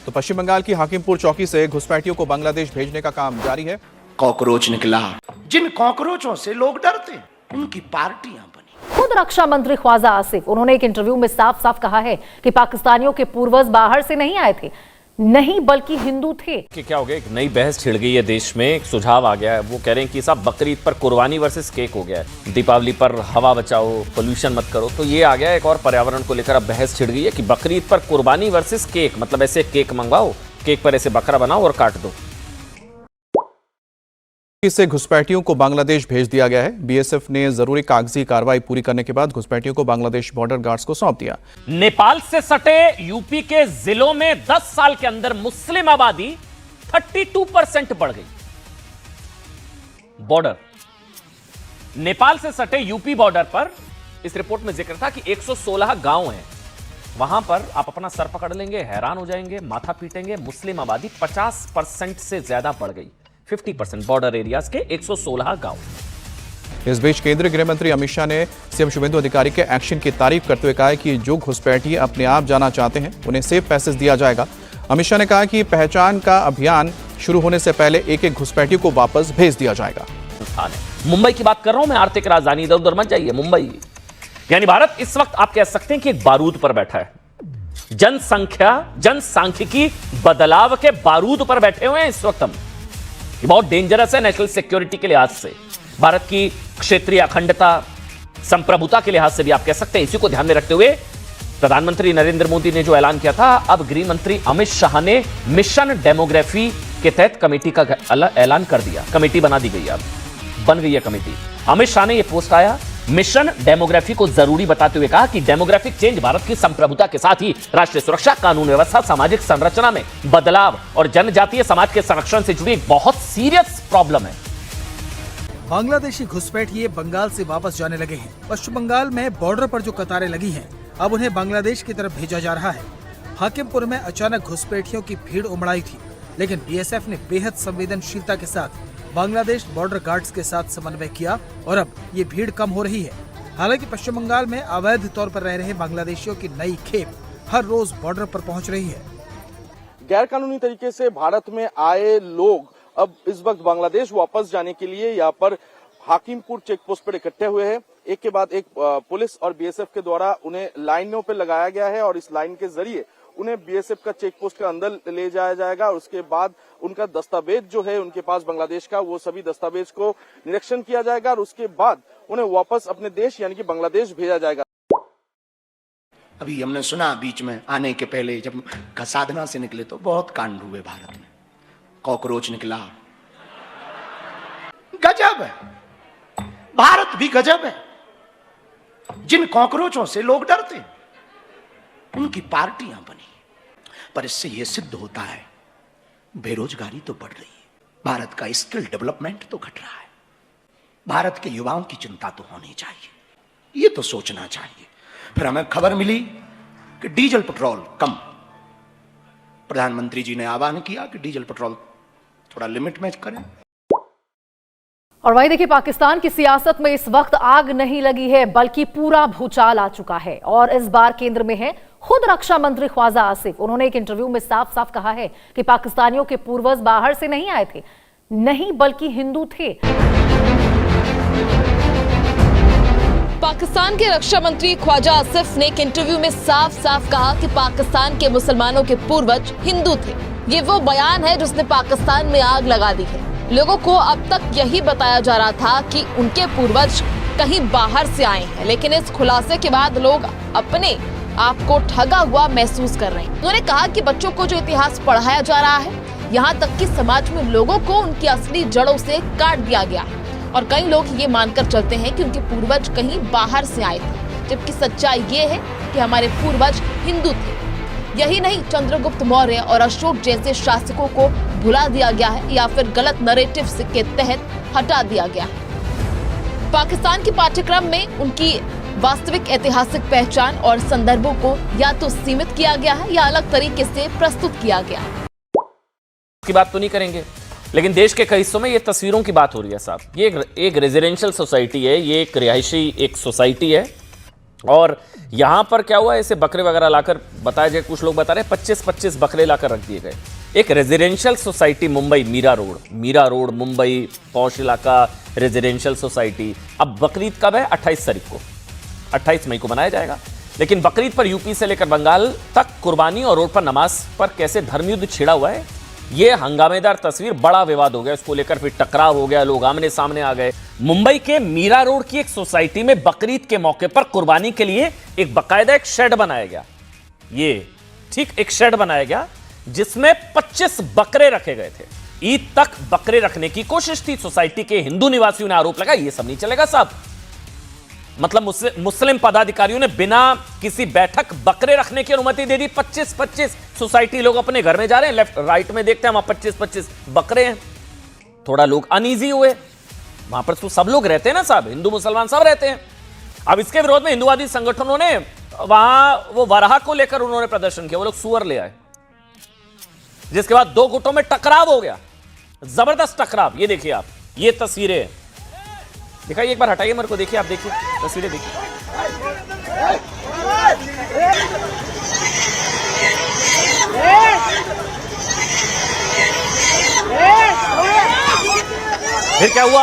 तो पश्चिम बंगाल की हाकिमपुर चौकी से घुसपैठियों को बांग्लादेश भेजने का काम जारी है। कॉकरोच निकला। जिन कॉकरोचों से लोग डरते उनकी पार्टियां बनी। खुद रक्षा मंत्री ख्वाजा आसिफ, उन्होंने एक इंटरव्यू में साफ साफ कहा है कि पाकिस्तानियों के पूर्वज बाहर से नहीं आए थे, नहीं बल्कि हिंदू थे। कि क्या हो गया, एक नई बहस छिड़ गई है देश में, एक सुझाव आ गया है। वो कह रहे हैं कि साहब बकरीद पर कुर्बानी वर्सेस केक हो गया है, दीपावली पर हवा बचाओ, पोल्यूशन मत करो। तो ये आ गया एक और पर्यावरण को लेकर अब बहस छिड़ गई है कि बकरीद पर कुर्बानी वर्सेस केक, मतलब ऐसे केक मंगवाओ, केक पर ऐसे बकरा बनाओ और काट दो। इससे घुसपैठियों को बांग्लादेश भेज दिया गया है। बीएसएफ ने जरूरी कागजी कार्रवाई पूरी करने के बाद घुसपैठियों को बांग्लादेश बॉर्डर गार्ड्स को सौंप दिया। नेपाल से सटे यूपी के जिलों में 10 साल के अंदर मुस्लिम आबादी 32% बढ़ गई। बॉर्डर नेपाल से सटे यूपी बॉर्डर पर इस रिपोर्ट में जिक्र था कि 116 गांव हैं। वहां पर आप अपना सर पकड़ लेंगे, हैरान हो जाएंगे, माथा पीटेंगे। मुस्लिम आबादी 50% से ज्यादा बढ़ गई। 50% बॉर्डर एरियाज के 116 गांव। इस बीच केंद्रीय गृह मंत्री अमित शाह ने सीएम शुभेंदु अधिकारी के एक्शन की तारीफ करते हुए कहा है कि जो घुसपैठी अपने आप जाना चाहते हैं उन्हें सेफ पैसेज दिया जाएगा। अमित शाह ने कहा कि पहचान का अभियान शुरू होने से पहले एक एक घुसपैठी को वापस भेज दिया जाएगा। मुंबई की बात कर रहा हूं मैं, आर्थिक राजधानी, इधर उधर मत जाइए। मुंबई यानी भारत इस वक्त आप कह सकते हैं कि एक बारूद पर बैठा है। जनसांख्यिकी बदलाव के बारूद पर बैठे हुए हैं इस वक्त हम। ये बहुत डेंजरस है नेशनल सिक्योरिटी के लिहाज से, भारत की क्षेत्रीय अखंडता, संप्रभुता के लिहाज से भी आप कह सकते हैं। इसी को ध्यान में रखते हुए प्रधानमंत्री नरेंद्र मोदी ने जो ऐलान किया था, अब गृह मंत्री अमित शाह ने मिशन डेमोग्राफी के तहत कमेटी का ऐलान कर दिया। कमेटी बना दी गई, अब बन गई है कमेटी। अमित शाह ने यह पोस्ट आया, मिशन डेमोग्राफी को जरूरी बताते हुए कहा कि डेमोग्राफिक चेंज भारत की संप्रभुता के साथ ही राष्ट्रीय सुरक्षा, कानून व्यवस्था, सामाजिक संरचना में बदलाव और जनजातीय समाज के संरक्षण से जुड़ी एक बहुत सीरियस प्रॉब्लम है। बांग्लादेशी घुसपैठिए बंगाल से वापस जाने लगे हैं। पश्चिम बंगाल में बॉर्डर पर जो कतारें लगी हैं, अब उन्हें बांग्लादेश की तरफ भेजा जा रहा है। हाकिमपुर में अचानक घुसपैठियों की भीड़ उमड़ आई थी, लेकिन बीएसएफ ने बेहद संवेदनशीलता के साथ बांग्लादेश बॉर्डर गार्ड्स के साथ समन्वय किया और अब ये भीड़ कम हो रही है। हालांकि पश्चिम बंगाल में अवैध तौर पर रह रहे बांग्लादेशियों की नई खेप हर रोज बॉर्डर पर पहुंच रही है। गैर कानूनी तरीके से भारत में आए लोग अब इस वक्त बांग्लादेश वापस जाने के लिए यहाँ पर हाकिमपुर चेक पोस्ट पर इकट्ठे हुए हैं। एक के बाद एक पुलिस और बीएसएफ के द्वारा उन्हें लाइनों पर लगाया गया है और इस लाइन के जरिए उन्हें बीएसएफ का चेक पोस्ट के अंदर ले जाया जाएगा और उसके बाद उनका दस्तावेज जो है उनके पास बांग्लादेश का, वो सभी दस्तावेज को निरीक्षण किया जाएगा और उसके बाद उन्हें वापस अपने देश यानी कि बांग्लादेश भेजा जाएगा। अभी हमने सुना बीच में आने के पहले जब साधना से निकले तो बहुत कांड हुए भारत में। कॉकरोच निकला। गजब है, भारत भी गजब है। जिन कॉकरोचों से लोग डरते उनकी पार्टियां बनी। पर इससे यह सिद्ध होता है बेरोजगारी तो बढ़ रही है, भारत का स्किल डेवलपमेंट तो घट रहा है। भारत के युवाओं की चिंता तो होनी चाहिए, ये तो सोचना चाहिए। फिर हमें खबर मिली कि डीजल पेट्रोल कम। प्रधानमंत्री जी ने आह्वान किया कि डीजल पेट्रोल थोड़ा लिमिट में करें। और वही देखिए, पाकिस्तान की सियासत में इस वक्त आग नहीं लगी है बल्कि पूरा भूचाल आ चुका है और इस बार केंद्र में है खुद रक्षा मंत्री ख्वाजा आसिफ। उन्होंने एक इंटरव्यू में साफ साफ कहा है कि पाकिस्तानियों के पूर्वज बाहर से नहीं आए थे, नहीं बल्कि हिंदू थे। पाकिस्तान के रक्षा मंत्री ख्वाजा आसिफ ने एक इंटरव्यू में साफ साफ कहा कि पाकिस्तान के मुसलमानों के पूर्वज हिंदू थे। ये वो बयान है जिसने पाकिस्तान में आग लगा दी है। लोगों को अब तक यही बताया जा रहा था कि उनके पूर्वज कहीं बाहर से आए हैं, लेकिन इस खुलासे के बाद लोग अपने आप को ठगा हुआ महसूस कर रहे हैं। उन्होंने कहा कि बच्चों को जो इतिहास पढ़ाया जा रहा है, यहाँ तक कि समाज में लोगों को उनकी असली जड़ों से काट दिया गया और कई लोग ये मानकर चलते हैं कि उनके पूर्वज कहीं बाहर से आए थे, जबकि सच्चाई ये है कि हमारे पूर्वज हिंदू थे। यही नहीं, चंद्रगुप्त मौर्य और अशोक जैसे शासकों को भुला दिया गया है या फिर गलत नैरेटिव के तहत हटा दिया गया है। पाकिस्तान के पाठ्यक्रम में उनकी वास्तविक ऐतिहासिक पहचान और संदर्भों को या तो सीमित किया गया है या अलग तरीके से प्रस्तुत किया गया है। की बात तो नहीं करेंगे, लेकिन देश के कई हिस्सों में ये तस्वीरों की बात हो रही है साहब। ये एक रेजिडेंशियल सोसाइटी है, ये एक रिहायशी एक सोसाइटी है और यहां पर क्या हुआ, ऐसे बकरे वगैरह लाकर बताया जाए, कुछ लोग बता रहे हैं 25-25 बकरे लाकर रख दिए गए। एक residential society Mumbai, Mira road Mumbai, posh इलाका, रेजिडेंशियल सोसाइटी। अब बकरीद कब है? 28 तारीख को, 28 मई को मनाया जाएगा। लेकिन बकरीद पर यूपी से लेकर बंगाल तक कुर्बानी और रोड पर नमाज पर कैसे धर्मयुद्ध छिड़ा हुआ है, यह हंगामेदार तस्वीर, बड़ा विवाद हो गया। इसको लेकर फिर टकराव हो गया, लोग आमने सामने आ गए। मुंबई के मीरा रोड की एक सोसाइटी में बकरीद के मौके पर कुर्बानी के लिए एक बाकायदा एक शेड बनाया गया। ये ठीक एक शेड बनाया गया जिसमें 25 बकरे रखे गए थे। ईद तक बकरे रखने की कोशिश थी। सोसाइटी के हिंदू निवासियों ने आरोप लगाया, ये सब नहीं चलेगा साहब। मतलब मुस्लिम पदाधिकारियों ने बिना किसी बैठक बकरे रखने की अनुमति दे दी। 25-25 सोसाइटी, लोग अपने घर में जा रहे हैं, लेफ्ट राइट में देखते हैं वहां 25-25 बकरे हैं। थोड़ा लोग अनईजी हुए, वहां पर तो सब लोग रहते हैं ना साहब, हिंदू मुसलमान सब रहते हैं। अब इसके विरोध में हिंदुवादी संगठनों ने वहां वो वराह को लेकर उन्होंने प्रदर्शन किया, वो लोग सुअर ले आए, जिसके बाद दो गुटों में टकराव हो गया, जबरदस्त टकराव। ये देखिए आप, ये तस्वीरें दिखाइए, एक बार हटाइए मेरे को, देखिए आप, देखिए तस्वीरें देखिए। फिर क्या हुआ?